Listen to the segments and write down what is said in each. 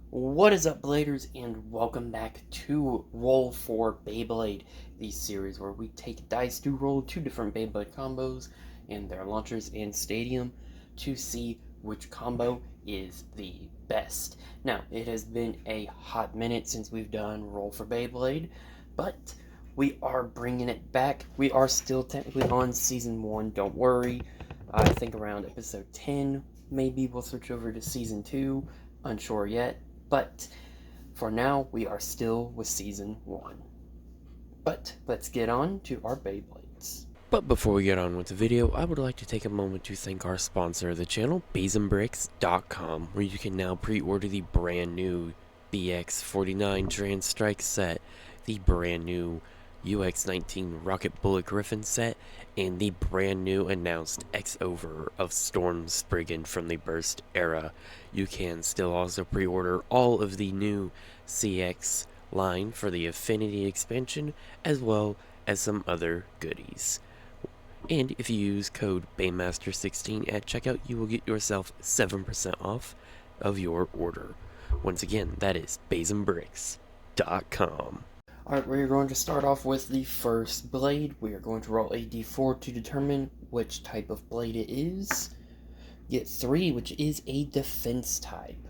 What is up, Bladers, and welcome back to Roll for Beyblade, the series where we take dice to roll two different Beyblade combos and their launchers and stadium to see which combo is the best. Now, it has been a hot minute since we've done Roll for Beyblade, but we are bringing it back. We are still technically on Season 1, don't worry. I think around episode 10, maybe we'll switch over to Season 2, unsure yet. But for now, we are still with Season 1. But let's get on to our Beyblades. But before we get on with the video, I would like to take a moment to thank our sponsor of the channel, BeesandBricks.com, where you can now pre-order the brand new BX49 Trans Strike set, the brand new UX19 Rocket Bullet Griffin set, and the brand new announced X-Over of Storm Spriggan from the Burst era. You can still also pre-order all of the new CX line for the Affinity expansion, as well as some other goodies. And if you use code BAYMASTER16 at checkout, you will get yourself 7% off of your order. Once again, that is BeesandBricks.com. Alright, we're going to start off with the first blade. We are going to roll a d4 to determine which type of blade it is. Get 3, which is a defense type.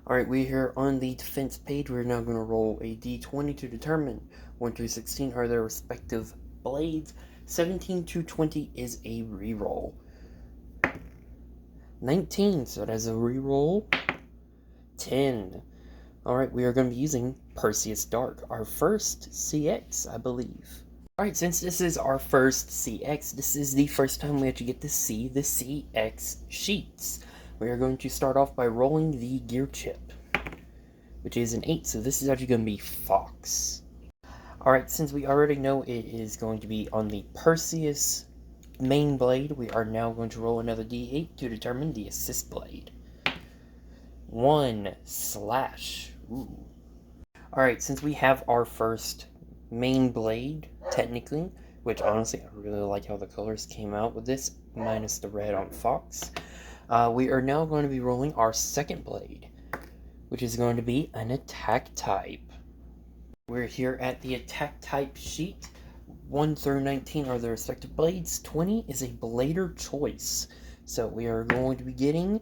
Alright, we're here on the defense page. We're now going to roll a d20 to determine 1 through 16 are their respective blades. 17 to 20 is a reroll. 19, so that's a reroll. 10. Alright, we are going to be using Perseus Dark, our first CX, I believe. Alright, since this is our first CX, this is the first time we actually get to see the CX sheets. We are going to start off by rolling the gear chip, which is an 8, so this is actually going to be Fox. Alright, since we already know it is going to be on the Perseus main blade, we are now going to roll another d8 to determine the assist blade. 1 slash. Ooh. Alright, since we have our first main blade, technically, which honestly I really like how the colors came out with this, minus the red on Fox, we are now going to be rolling our second blade, which is going to be an attack type. We're here at the attack type sheet. 1 through 19 are the respective blades. 20 is a Blader choice. So we are going to be getting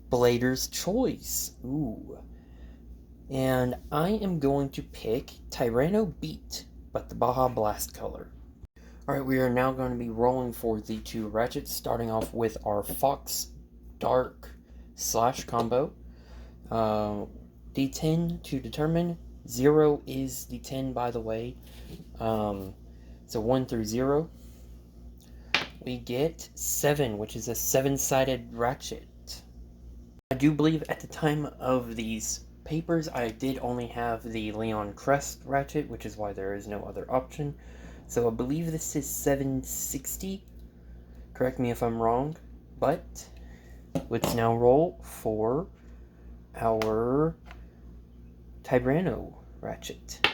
Blader's choice. Ooh. And I am going to pick Tyranno Beat, but the Baja Blast color. Alright, we are now going to be rolling for the two Ratchets, starting off with our Fox Dark slash combo. D10 to determine. 0 is the 10, by the way. So 1 through 0. We get 7, which is a 7-sided Ratchet. I do believe at the time of these papers, I did only have the Leon Crest Ratchet, which is why there is no other option. So I believe this is 760. Correct me if I'm wrong. But let's now roll for our Tyranno Ratchet.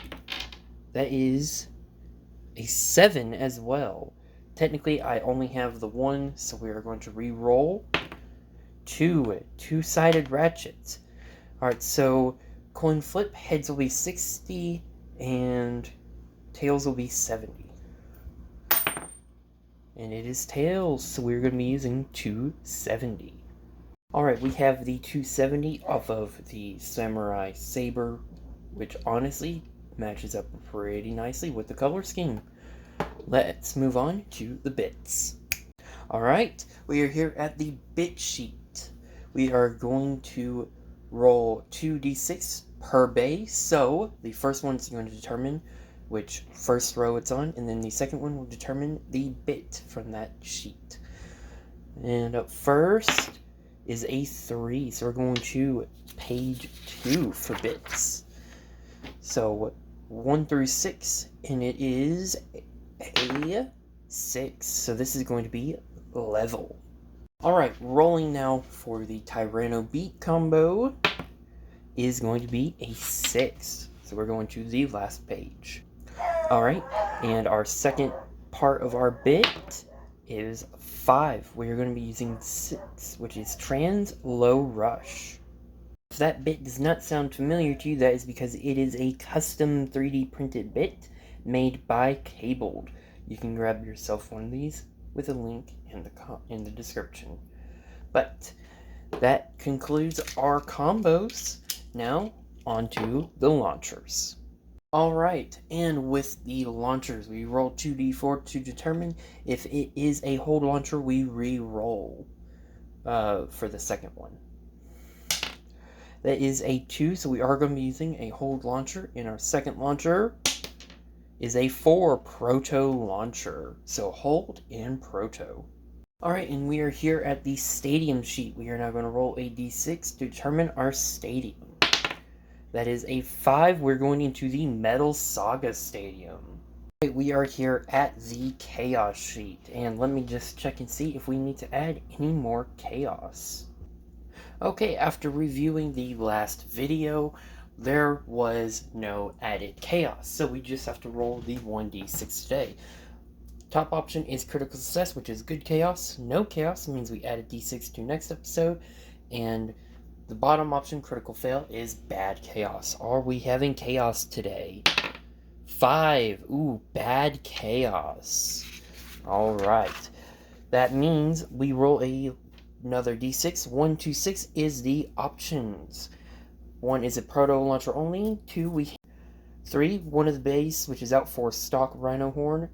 That is a 7 as well. Technically, I only have the 1, so we are going to re-roll 2 two-sided Ratchets. Alright, so coin flip, heads will be 60, and tails will be 70. And it is tails, so we're going to be using 270. Alright, we have the 270 off of the Samurai Saber, which honestly matches up pretty nicely with the color scheme. Let's move on to the bits. Alright, we are here at the bit sheet. We are going to roll 2d6 per bay, so the first one is going to determine which first row it's on, and then the second one will determine the bit from that sheet. And up first is a 3, so we're going to page 2 for bits. So 1 through 6, and it is a 6, so this is going to be level. Alright, rolling now for the Tyranno Beat combo is going to be a 6, so we're going to the last page. Alright, and our second part of our bit is 5. We are going to be using 6, which is Trans Low Rush. If that bit does not sound familiar to you, that is because it is a custom 3D printed bit made by Cabled. You can grab yourself one of these with a link in the description. But that concludes our combos. Now, onto the launchers. Alright, and with the launchers, we roll 2d4 to determine if it is a hold launcher. We re-roll for the second one. That is a 2, so we are going to be using a hold launcher. And our second launcher is a 4 proto launcher. So hold and proto. Alright, and we are here at the stadium sheet. We are now going to roll a d6 to determine our stadium. That is a 5. We're going into the Metal Saga Stadium. Right, we are here at the Chaos sheet. And let me just check and see if we need to add any more Chaos. Okay, after reviewing the last video, there was no added Chaos. So we just have to roll the 1d6 today. Top option is critical success, which is good Chaos. No Chaos means we added d6 to next episode. And the bottom option, critical fail, is bad Chaos. Are we having Chaos today? 5. Ooh, bad Chaos. Alright. That means we roll another d6. 1, 2, 6 is the options. 1 is a proto launcher only. 2, 3, one of the base, which is out for stock Rhino Horn.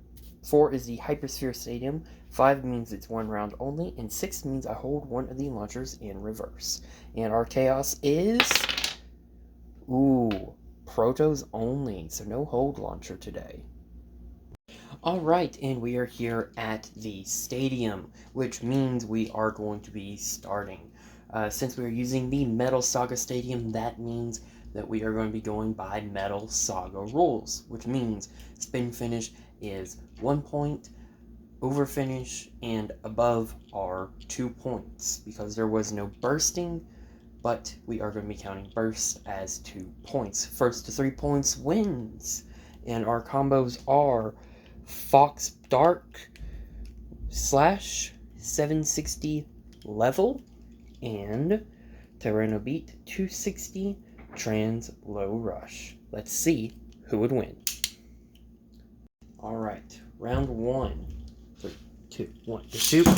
4 is the Hypersphere Stadium. 5 means it's 1 round only. And 6 means I hold one of the launchers in reverse. And our Chaos is... ooh, Protos only. So no hold launcher today. Alright, and we are here at the stadium, which means we are going to be starting. Since we are using the Metal Saga Stadium, that means that we are going to be going by Metal Saga rules, which means spin finish is 1 point, over finish and above are 2 points, because there was no bursting, but we are going to be counting burst as 2 points. First to 3 points wins, and our combos are Fox Dark / 760 level and Tyranno Beat 260 Trans Low Rush. Let's see who would win. Alright, round 1. 3, 2, 1, to shoot. Ooh,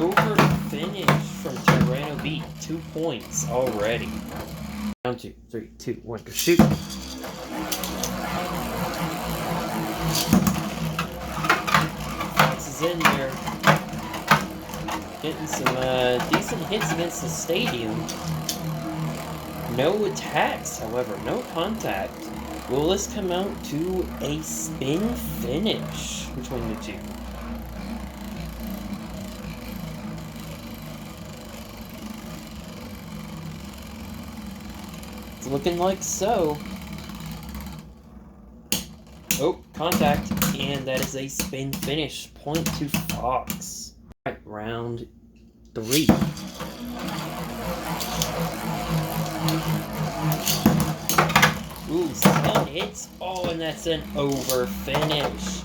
over finish from Tyranno Beat, 2 points already. Round 2, 3, 2, 1, to shoot. Fox is in there. Getting some decent hits against the stadium. No attacks, however, no contact. Will this come out to a spin finish between the two? It's looking like so. Oh, contact, and that is a spin finish. Point to Fox. Alright, round 3. Ooh, 7 hits. Oh, and that's an over finish.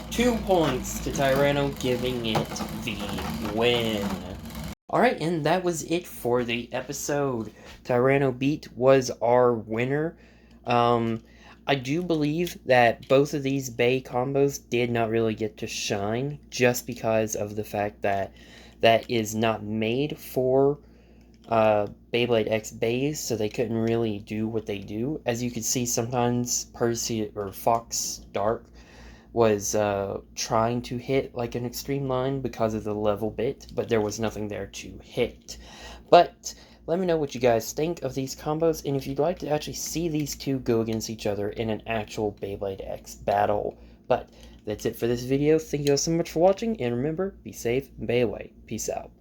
2 points to Tyranno, giving it the win. Alright, and that was it for the episode. Tyranno Beat was our winner. I do believe that both of these Bay combos did not really get to shine, just because of the fact that that is not made for Beyblade X Bays, so they couldn't really do what they do. As you can see, sometimes Percy or Fox Dark was trying to hit like an extreme line because of the level bit, but there was nothing there to hit. But let me know what you guys think of these combos, and if you'd like to actually see these two go against each other in an actual Beyblade X battle. But that's it for this video. Thank you all so much for watching, and remember, be safe and bay away. Peace out.